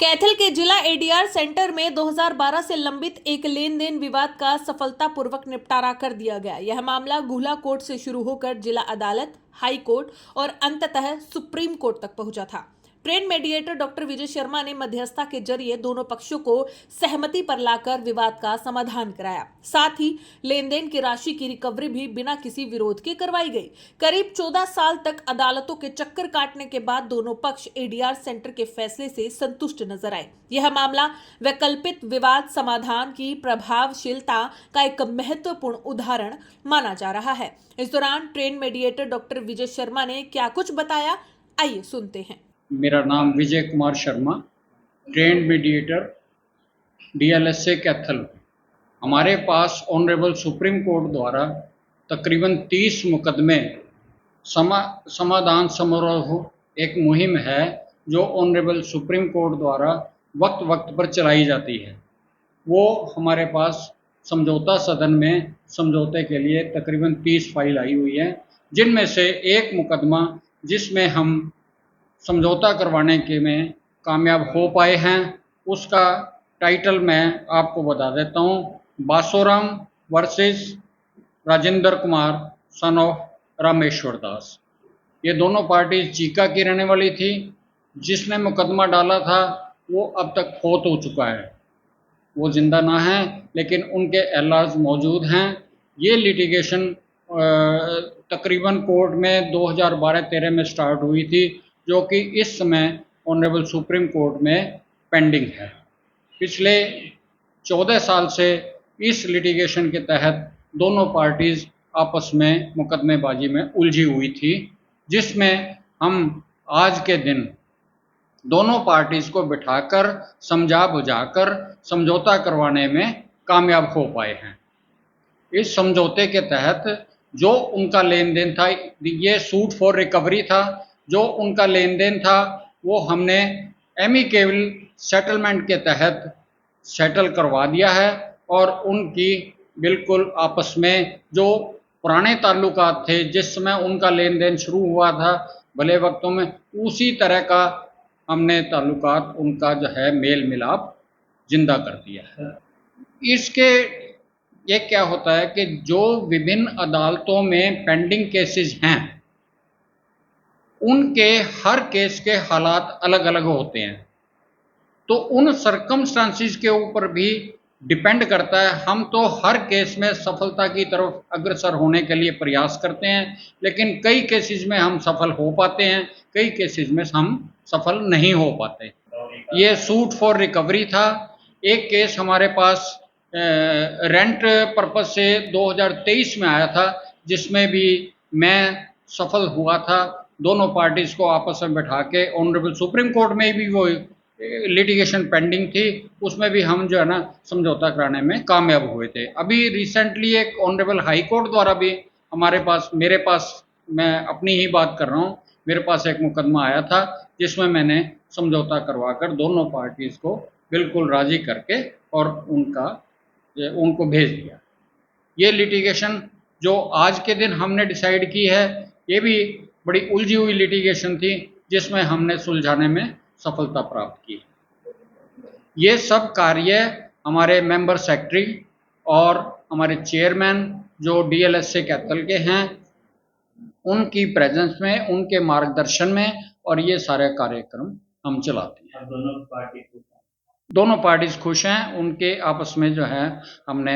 कैथल के जिला ADR centre में 2012 से लंबित एक लेन देन विवाद का सफलतापूर्वक निपटारा कर दिया गया। यह मामला गुहला कोर्ट से शुरू होकर जिला अदालत, हाई कोर्ट और अंततः सुप्रीम कोर्ट तक पहुंचा था। Train mediator doctor Vijay Sharma ने मध्यस्थता के जरिए दोनों पक्षों को सहमति पर लाकर विवाद का समाधान कराया। साथ ही लेन देन की राशि की रिकवरी भी बिना किसी विरोध के करवाई गई। करीब 14 साल तक अदालतों के चक्कर काटने के बाद दोनों पक्ष एडीआर सेंटर के फैसले से संतुष्ट नजर आए। यह मामला वैकल्पिक विवाद समाधान की प्रभावशीलता का एक महत्वपूर्ण उदाहरण माना जा रहा है। इस दौरान trained mediator doctor Vijay Sharma ने क्या कुछ बताया, आइए सुनते हैं। मेरा नाम Vijay Kumar Sharma, trained mediator DLSA Kaithal. हमारे पास ऑनरेबल सुप्रीम कोर्ट द्वारा तकरीबन 30 मुकदमे समाधान समारोह एक मुहिम है जो ऑनरेबल सुप्रीम कोर्ट द्वारा वक्त वक्त पर चलाई जाती है। वो हमारे पास समझौता सदन में समझौते के लिए तकरीबन 30 फाइल आई हुई है, जिनमें से एक मुकदमा जिसमें हम समझौता करवाने के में कामयाब हो पाए हैं, उसका टाइटल मैं आपको बता देता हूँ। Basoram versus Rajendra Kumar son of Rameshwar Das. ये दोनों पार्टी चीका की रहने वाली थी। जिसने मुकदमा डाला था वो अब तक फौत हो चुका है, वो जिंदा ना है, लेकिन उनके एलाज मौजूद हैं। ये लिटिगेशन तकरीबन कोर्ट में 2012-13 में स्टार्ट हुई थी, जो कि इस समय ऑनरेबल सुप्रीम कोर्ट में पेंडिंग है। पिछले 14 साल से इस लिटिगेशन के तहत दोनों पार्टीज आपस में मुकदमेबाजी में उलझी हुई थी, जिसमें हम आज के दिन दोनों पार्टीज को बिठाकर समझा बुझाकर समझौता करवाने में कामयाब हो पाए हैं। इस समझौते के तहत जो उनका लेन देन था, ये सूट फॉर रिकवरी था। जो उनका लेन देन था वो हमने एमिकेबल सेटलमेंट के तहत सेटल करवा दिया है, और उनकी बिल्कुल आपस में जो पुराने ताल्लुकात थे, जिस समय उनका लेन देन शुरू हुआ था भले वक्तों में, उसी तरह का हमने ताल्लुकात उनका जो है मेल मिलाप जिंदा कर दिया है। इसके ये क्या होता है कि जो विभिन्न अदालतों में पेंडिंग केसेस हैं, उनके हर केस के हालात अलग अलग होते हैं, तो उन सर्कमस्टांसिस के ऊपर भी डिपेंड करता है। हम तो हर केस में सफलता की तरफ अग्रसर होने के लिए प्रयास करते हैं, लेकिन कई केसेस में हम सफल हो पाते हैं, कई केसेस में हम सफल नहीं हो पाते। ये सूट फॉर रिकवरी था। एक केस हमारे पास रेंट पर्पस से 2023 में आया था, जिसमें भी मैं सफल हुआ था। दोनों पार्टीज को आपस में बैठा के ऑनरेबल सुप्रीम कोर्ट में भी वो लिटिगेशन पेंडिंग थी, उसमें भी हम जो है ना समझौता कराने में कामयाब हुए थे। अभी रिसेंटली एक ऑनरेबल हाई कोर्ट द्वारा भी मेरे पास मैं अपनी ही बात कर रहा हूँ, मेरे पास एक मुकदमा आया था जिसमें मैंने समझौता करवाकर दोनों पार्टीज को बिल्कुल राजी करके और उनको भेज दिया। ये लिटिगेशन जो आज के दिन हमने डिसाइड की है, ये भी बड़ी उलझी हुई लिटिगेशन थी, जिसमें हमने सुलझाने में सफलता प्राप्त की। ये सब कार्य हमारे मेंबर सेक्रेटरी और हमारे चेयरमैन जो डीएलएसए कैथल के हैं, उनकी प्रेजेंस में, उनके मार्गदर्शन में, और ये सारे कार्यक्रम हम चलाते हैं। दोनों पार्टीज खुश हैं। उनके आपस में जो है हमने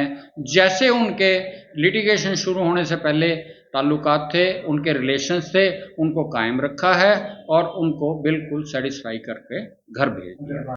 जैसे उनके लिटिगेशन शुरू होने से पहले ताल्लुकात थे, उनके रिलेशंस थे, उनको कायम रखा है और उनको बिल्कुल सेटिस्फाई करके घर भेज दिया।